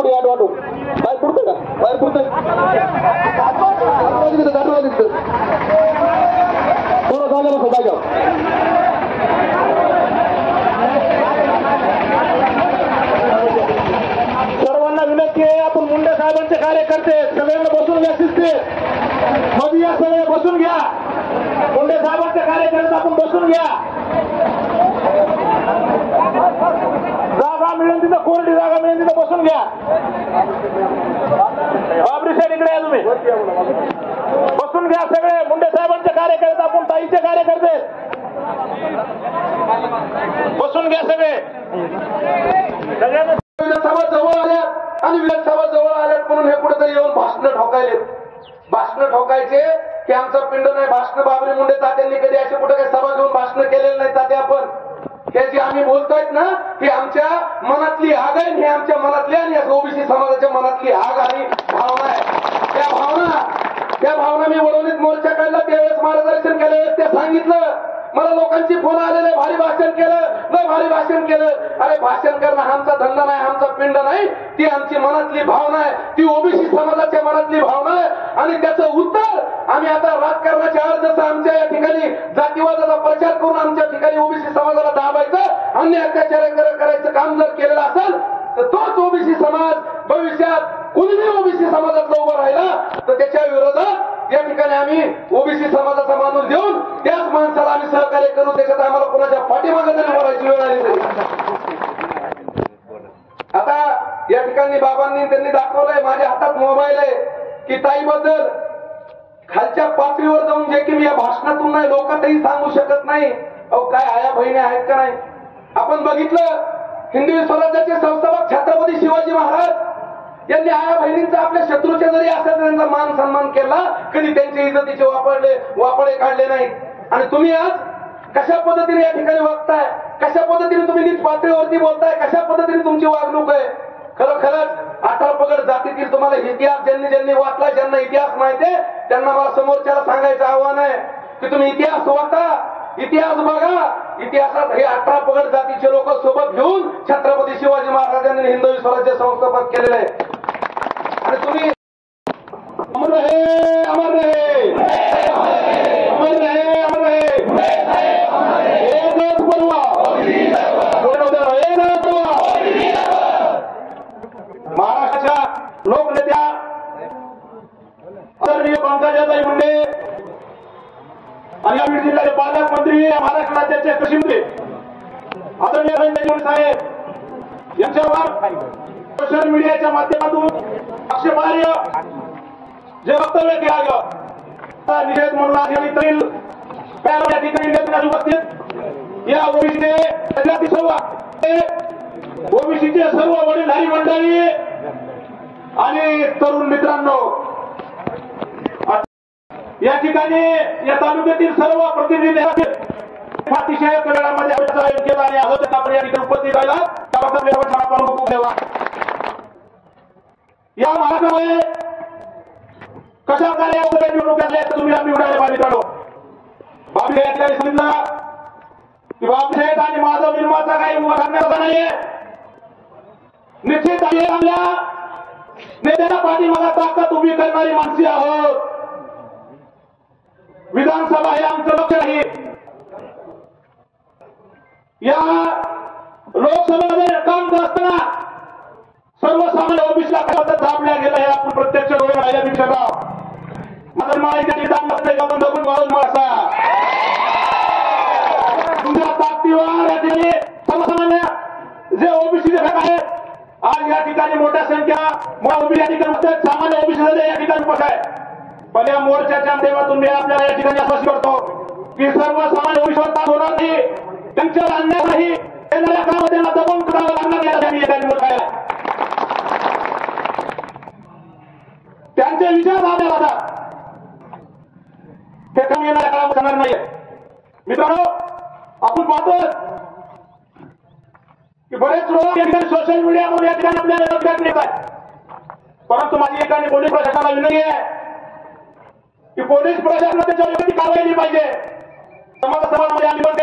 थोडी आठ वाटू बाहेर पुरतं का बाहेर पुरतं थोडं जागा बस जागा सर्वांना विनंती आहे आपण मुंडे साहेबांचे कार्यकर्ते सगळ्यांना बसून घ्या शिस्ते मध्ये या सगळे बसून घ्या मुंडे साहेबांचे कार्यकर्ते आपण बसून घ्या जागा मिळेल तिथं कोरडी जागा मिळेल तिथं बसून घ्या बाबरी साहेब इकडे या तुम्ही बसून घ्या सगळे मुंडे साहेबांचे कार्यकर्ते आपण ताईचे कार्यकर्ते बसून घ्या सगळे विधानसभा जवळ आल्या आणि विधानसभा जवळ आल्यात म्हणून हे कुठेतरी येऊन भाषण ठोकायले भाषण ठोकायचे की आमचा पिंड नाही भाषण बाबरी मुंडे तात्यांनी कधी असे कुठे काही सभा घेऊन भाषण केलेले नाही तात्या आपण हे जे आम्ही बोलतोय ना ही आमच्या मनातली आग आहे ही आमच्या मनातली आणि या ओबीसी समाजाच्या मनातली आग आणि भावना आहे त्या भावना मी वडवणीत मोर्चा काढला त्यावेळेस मार्गदर्शन केलं ते सांगितलं मला लोकांची फोन आलेले भारी भाषण केलं लय भारी भाषण केलं अरे भाषण करणं आमचा धंदा नाही आमचा पिंड नाही ती आमची मनातली भावना आहे ती ओबीसी समाजाच्या मनातली भावना आहे आणि त्याचं उत्तर आम्ही आता राजकारणाच्या आड जसं आमच्या या ठिकाणी जातीवादाचा प्रचार करून आमच्या ठिकाणी ओबीसी समाजाला दाबायचं अन्य अत्याचार करायचं काम जर केलेलं असेल तर तोच ओबीसी समाज भविष्यात कुणीही ओबीसी समाजातला उभा राहिला तर त्याच्या विरोधात या ठिकाणी आम्ही ओबीसी समाजाचा माणूस देऊन त्याच माणसाला आम्ही सहकार्य करू त्याच्यात आम्हाला कोणाच्या पाठीमागे तरी बोलायची वेळ आली नाही आता या ठिकाणी बाबांनी त्यांनी दाखवलंय माझ्या हातात मोबाईल आहे की ताईबद्दल खालच्या पातळीवर जाऊन जे की मी या भाषणातून नाही लोकांतही सांगू शकत नाही अहो काय आया बहिणी आहेत का नाही आपण बघितलं हिंदवी स्वराज्याचे संस्थापक छत्रपती शिवाजी महाराज यांनी आया बहिणींचा आपल्या शत्रूचे जरी असेल त्यांचा मान सन्मान केला कधी त्यांच्या इज्जतीचे वापडे काढले नाहीत आणि तुम्ही आज कशा पद्धतीने या ठिकाणी वागताय कशा पद्धतीने तुम्ही नीट पातळीवरती बोलताय कशा पद्धतीने तुमची वागणूक आहे खरोखरच 18 पगड जातीतील तुम्हाला इतिहास ज्यांनी वाचला ज्यांना इतिहास माहिती आहे त्यांना मला समोरच्याला सांगायचं आव्हान आहे की तुम्ही इतिहास वाचा इतिहास बघा इतिहासात हे 18 पगड जातीचे लोक सोबत घेऊन छत्रपती शिवाजी महाराजांनी हिंदवी स्वराज्य संस्थापक केलेले आहे आणि तुम्ही अमर रहे अमर रहे अमर रहे अमर रहे महाराष्ट्राच्या लोकनेत्या आदरणीय पंकजाताई मुंडे आणि बीड जिल्ह्याचे पालकमंत्री महाराष्ट्र राज्याचे कृषी मंत्री आदरणीय रवींद्र साहेब यांच्यावर सोशल मीडियाच्या माध्यमातून आक्षेपार्ह जे वक्तव्य केलं गेलं निषेध म्हणून आज या ठिकाणी उपस्थित या ओबीसीचे सर्व वडीलधारी मंडळी आणि तरुण मित्रांनो या ठिकाणी या तालुक्यातील सर्व प्रतिनिधी अतिशय वेळामध्ये आयोजन केलं आणि आलोचक आपण या ठिकाणी उपस्थित राहिला त्याबद्दल या महाराष्ट्रामध्ये कशा कार्य निवडणूक तुम्ही आम्ही उडाले पाहिजे काढो बाबी या ठिकाणी सांगितलं की बाबसाहेब आणि माझा निर्माचा काही करण्याचा नाहीये निश्चित आहे आपल्या नेत्याला पाठीमागा ताकद उभी करणारी माणसे आहोत विधानसभा हे आमचं लक्ष आहे या लोकसभेमध्ये काम करत असताना सर्वसामान्य ओबीसीला दाबल्या गेलं हे आपण प्रत्यक्ष डोळे राहिल्यापेक्षा माझं माहिती तुमच्या ताकदीवर सर्वसामान्य जे ओबीसी घटक आहेत आज या ठिकाणी मोठ्या संख्या ओबीसी या ठिकाणी सामान्य ओबीसी या ठिकाणी उपस्थित आहे पण या मोर्चाच्या माध्यमातून मी आपल्याला या ठिकाणी आश्वासन करतो की सर्वसामान्य ओबीसीवर ताण होणार नाही त्यांच्यावर अन्याय नाही येणाऱ्या काळामध्ये दबून करावं लागणार नाही त्यांचे विचार आपल्याला ते कमी येणाऱ्या काळामध्ये करणार नाहीये मित्रांनो आपण पाहतो की बरेच लोक या ठिकाणी सोशल मीडियामध्ये या ठिकाणी आपल्याला रोजगार देत आहेत परंतु माझी एकाने पोलीस प्रशासनाला विनंती आहे की पोलीस प्रशासनाने त्याच्यावर योग्य कारवाई केली पाहिजे समाजामध्ये आम्ही पण